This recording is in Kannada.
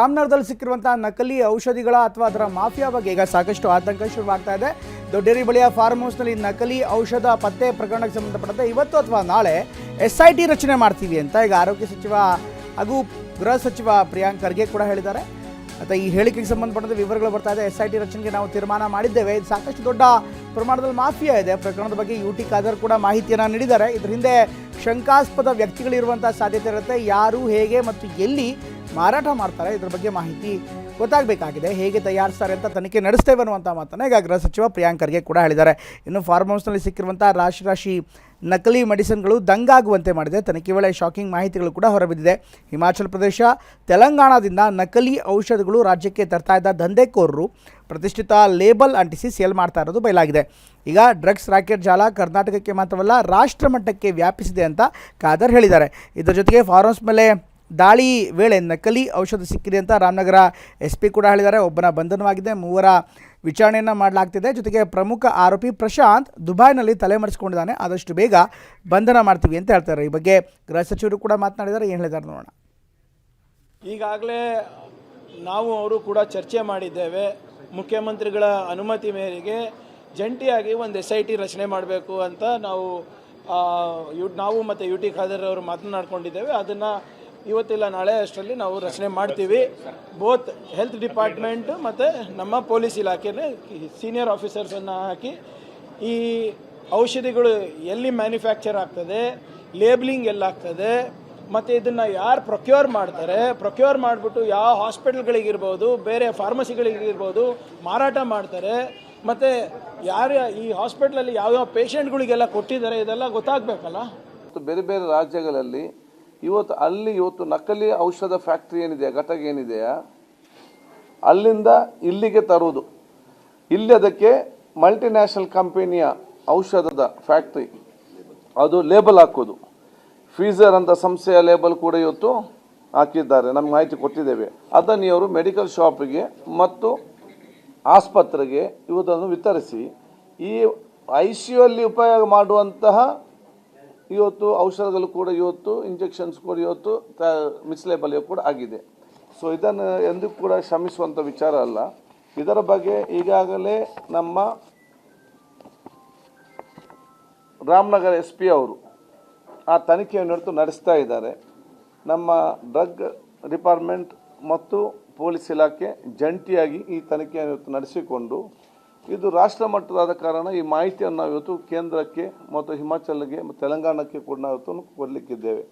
ರಾಮನಗರದಲ್ಲಿ ಸಿಕ್ಕಿರುವಂತಹ ನಕಲಿ ಔಷಧಿಗಳ ಅಥವಾ ಅದರ ಮಾಫಿಯಾ ಬಗ್ಗೆ ಈಗ ಸಾಕಷ್ಟು ಆತಂಕ ಶುರುವಾಗ್ತಾ ಇದೆ. ದೊಡ್ಡೇರಿ ಬಳಿಯ ಫಾರ್ಮ್ ಹೌಸ್ನಲ್ಲಿ ನಕಲಿ ಔಷಧ ಪತ್ತೆ ಪ್ರಕರಣಕ್ಕೆ ಸಂಬಂಧಪಟ್ಟಂತೆ ಇವತ್ತು ಅಥವಾ ನಾಳೆ SIT ರಚನೆ ಮಾಡ್ತೀವಿ ಅಂತ ಈಗ ಆರೋಗ್ಯ ಸಚಿವ ಹಾಗೂ ಗೃಹ ಸಚಿವ ಪ್ರಿಯಾಂಕ್ ಖರ್ಗೆ ಕೂಡ ಹೇಳಿದ್ದಾರೆ. ಅಥವಾ ಈ ಹೇಳಿಕೆಗೆ ಸಂಬಂಧಪಟ್ಟಂತೆ ವಿವರಗಳು ಬರ್ತಾ ಇದೆ. SIT ರಚನೆಗೆ ನಾವು ತೀರ್ಮಾನ ಮಾಡಿದ್ದೇವೆ. ಇದು ಸಾಕಷ್ಟು ದೊಡ್ಡ ಪ್ರಮಾಣದಲ್ಲಿ ಮಾಫಿಯಾ ಇದೆ. ಪ್ರಕರಣದ ಬಗ್ಗೆ UT ಖಾದರ್ ಕೂಡ ಮಾಹಿತಿಯನ್ನು ನೀಡಿದ್ದಾರೆ. ಇದರ ಹಿಂದೆ ಶಂಕಾಸ್ಪದ ವ್ಯಕ್ತಿಗಳಿರುವಂಥ ಸಾಧ್ಯತೆ ಇರುತ್ತೆ. ಯಾರು, ಹೇಗೆ ಮತ್ತು ಎಲ್ಲಿ ಮಾರಾಟ ಮಾಡ್ತಾರೆ ಇದರ ಬಗ್ಗೆ ಮಾಹಿತಿ ಗೊತ್ತಾಗಬೇಕಾಗಿದೆ. ಹೇಗೆ ತಯಾರಿಸ್ತಾರೆ ಅಂತ ತನಿಖೆ ನಡೆಸ್ತೇವೆ ಅನ್ನುವಂಥ ಮಾತನ್ನು ಈಗ ಗೃಹ ಸಚಿವ ಪ್ರಿಯಾಂಕ್ ಖರ್ಗೆ ಕೂಡ ಹೇಳಿದ್ದಾರೆ. ಇನ್ನು ಫಾರ್ಮ್ ಹೌಸ್ನಲ್ಲಿ ಸಿಕ್ಕಿರುವಂಥ ರಾಶಿ ನಕಲಿ ಮೆಡಿಸಿನ್ಗಳು ದಂಗಾಗುವಂತೆ ಮಾಡಿದೆ. ತನಿಖೆ ವೇಳೆ ಶಾಕಿಂಗ್ ಮಾಹಿತಿಗಳು ಕೂಡ ಹೊರಬಿದ್ದಿದೆ. ಹಿಮಾಚಲ ಪ್ರದೇಶ, ತೆಲಂಗಾಣದಿಂದ ನಕಲಿ ಔಷಧಗಳು ರಾಜ್ಯಕ್ಕೆ ತರ್ತಾ ಇದ್ದ ದಂಧೆಕೋರರು ಪ್ರತಿಷ್ಠಿತ ಲೇಬಲ್ ಅಂಟಿಸಿ ಸೇಲ್ ಮಾಡ್ತಾ ಇರೋದು ಬಯಲಾಗಿದೆ. ಈಗ ಡ್ರಗ್ಸ್ ರಾಕೆಟ್ ಜಾಲ ಕರ್ನಾಟಕಕ್ಕೆ ಮಾತ್ರವಲ್ಲ ರಾಷ್ಟ್ರ ಮಟ್ಟಕ್ಕೆ ವ್ಯಾಪಿಸಿದೆ ಅಂತ ಖಾದರ್ ಹೇಳಿದ್ದಾರೆ. ಇದರ ಜೊತೆಗೆ ಫಾರ್ಮ್ ಹೌಸ್ ಮೇಲೆ ದಾಳಿ ವೇಳೆ ನಕಲಿ ಔಷಧ ಸಿಕ್ಕಿದೆ ಅಂತ ರಾಮನಗರ SP ಕೂಡ ಹೇಳಿದ್ದಾರೆ. ಒಬ್ಬನ ಬಂಧನವಾಗಿದೆ, 3 ವಿಚಾರಣೆಯನ್ನು ಮಾಡಲಾಗ್ತಿದೆ. ಜೊತೆಗೆ ಪ್ರಮುಖ ಆರೋಪಿ ಪ್ರಶಾಂತ್ ದುಬೈನಲ್ಲಿ ತಲೆಮರೆಸಿಕೊಂಡಿದ್ದಾನೆ. ಆದಷ್ಟು ಬೇಗ ಬಂಧನ ಮಾಡ್ತೀವಿ ಅಂತ ಹೇಳ್ತಾರೆ. ಈ ಬಗ್ಗೆ ಗೃಹ ಸಚಿವರು ಕೂಡ ಮಾತನಾಡಿದ್ದಾರೆ. ಏನು ಹೇಳಿದ್ದಾರೆ ನೋಡೋಣ. ಈಗಾಗಲೇ ನಾವು ಅವರು ಕೂಡ ಚರ್ಚೆ ಮಾಡಿದ್ದೇವೆ. ಮುಖ್ಯಮಂತ್ರಿಗಳ ಅನುಮತಿ ಮೇರೆಗೆ ಜಂಟಿಯಾಗಿ ಒಂದು SIT ರಚನೆ ಮಾಡಬೇಕು ಅಂತ ನಾವು ಮತ್ತು UT ಖಾದರ್ ಅವರು ಮಾತನಾಡ್ಕೊಂಡಿದ್ದೇವೆ. ಅದನ್ನು ಇವತ್ತಿಲ್ಲ ನಾಳೆ ಅಷ್ಟರಲ್ಲಿ ನಾವು ರಚನೆ ಮಾಡ್ತೀವಿ. ಬೋತ್ ಹೆಲ್ತ್ ಡಿಪಾರ್ಟ್ಮೆಂಟ್ ಮತ್ತು ನಮ್ಮ ಪೊಲೀಸ್ ಇಲಾಖೆಯಲ್ಲಿ ಸೀನಿಯರ್ ಆಫೀಸರ್ಸನ್ನು ಹಾಕಿ ಈ ಔಷಧಿಗಳು ಎಲ್ಲಿ ಮ್ಯಾನುಫ್ಯಾಕ್ಚರ್ ಆಗ್ತದೆ, ಲೇಬ್ಲಿಂಗ್ ಎಲ್ಲಾಗ್ತದೆ ಮತ್ತು ಇದನ್ನು ಯಾರು ಪ್ರೊಕ್ಯೂರ್ ಮಾಡ್ತಾರೆ, ಪ್ರೊಕ್ಯೂರ್ ಮಾಡಿಬಿಟ್ಟು ಯಾವ ಹಾಸ್ಪಿಟಲ್ಗಳಿಗಿರ್ಬೋದು, ಬೇರೆ ಫಾರ್ಮಸಿಗಳಿಗಿರ್ಬೋದು ಮಾರಾಟ ಮಾಡ್ತಾರೆ, ಮತ್ತು ಯಾರು ಈ ಹಾಸ್ಪಿಟ್ಲಲ್ಲಿ ಯಾವ್ಯಾವ ಪೇಷಂಟ್ಗಳಿಗೆಲ್ಲ ಕೊಟ್ಟಿದ್ದಾರೆ ಇದೆಲ್ಲ ಗೊತ್ತಾಗಬೇಕಲ್ಲ. ಬೇರೆ ಬೇರೆ ರಾಜ್ಯಗಳಲ್ಲಿ ಇವತ್ತು ನಕಲಿ ಔಷಧ ಫ್ಯಾಕ್ಟ್ರಿ ಏನಿದೆ, ಘಟಕ ಏನಿದೆಯಾ, ಅಲ್ಲಿಂದ ಇಲ್ಲಿಗೆ ತರುವುದು, ಇಲ್ಲಿ ಅದಕ್ಕೆ ಮಲ್ಟಿನ್ಯಾಷನಲ್ ಕಂಪನಿಯ ಔಷಧದ ಫ್ಯಾಕ್ಟ್ರಿ ಅದು ಲೇಬಲ್ ಹಾಕೋದು. ಫೀಸರ್ ಅಂತ ಸಂಸ್ಥೆಯ ಲೇಬಲ್ ಕೂಡ ಇವತ್ತು ಹಾಕಿದ್ದಾರೆ, ನಮ್ಗೆ ಮಾಹಿತಿ ಕೊಟ್ಟಿದ್ದೇವೆ. ಅದನ್ನು ಇವರು ಮೆಡಿಕಲ್ ಶಾಪಿಗೆ ಮತ್ತು ಆಸ್ಪತ್ರೆಗೆ ಇವತ್ತನ್ನು ವಿತರಿಸಿ ಈ ICU ಅಲ್ಲಿ ಉಪಯೋಗ ಮಾಡುವಂತಹ ಇವತ್ತು ಔಷಧಗಳು ಕೂಡ ಇವತ್ತು ಇಂಜೆಕ್ಷನ್ಸ್ ಕೂಡ ಇವತ್ತು ಮಿಸ್ಲೇಬಲ್ ಕೂಡ ಆಗಿದೆ. ಸೊ ಇದನ್ನು ಎಂದೂ ಕೂಡ ಶ್ರಮಿಸುವಂಥ ವಿಚಾರ ಅಲ್ಲ. ಇದರ ಬಗ್ಗೆ ಈಗಾಗಲೇ ನಮ್ಮ ರಾಮನಗರ SP ಅವರು ಆ ತನಿಖೆಯನ್ನು ನಡೆಸ್ತಾ ಇದ್ದಾರೆ. ನಮ್ಮ ಡ್ರಗ್ ಡಿಪಾರ್ಟ್ಮೆಂಟ್ ಮತ್ತು ಪೊಲೀಸ್ ಇಲಾಖೆ ಜಂಟಿಯಾಗಿ ಈ ತನಿಖೆಯನ್ನು ನಡೆಸಿಕೊಂಡು ಇದು ರಾಷ್ಟ್ರ ಮಟ್ಟದಾದ ಕಾರಣ ಈ ಮಾಹಿತಿಯನ್ನು ನಾವು ಇವತ್ತು ಕೇಂದ್ರಕ್ಕೆ ಮತ್ತು ಹಿಮಾಚಲ್ಗೆ ಮತ್ತು ತೆಲಂಗಾಣಕ್ಕೆ ಕೂಡ ನಾವು ಕೊಡಲಿಕ್ಕಿದ್ದೇವೆ.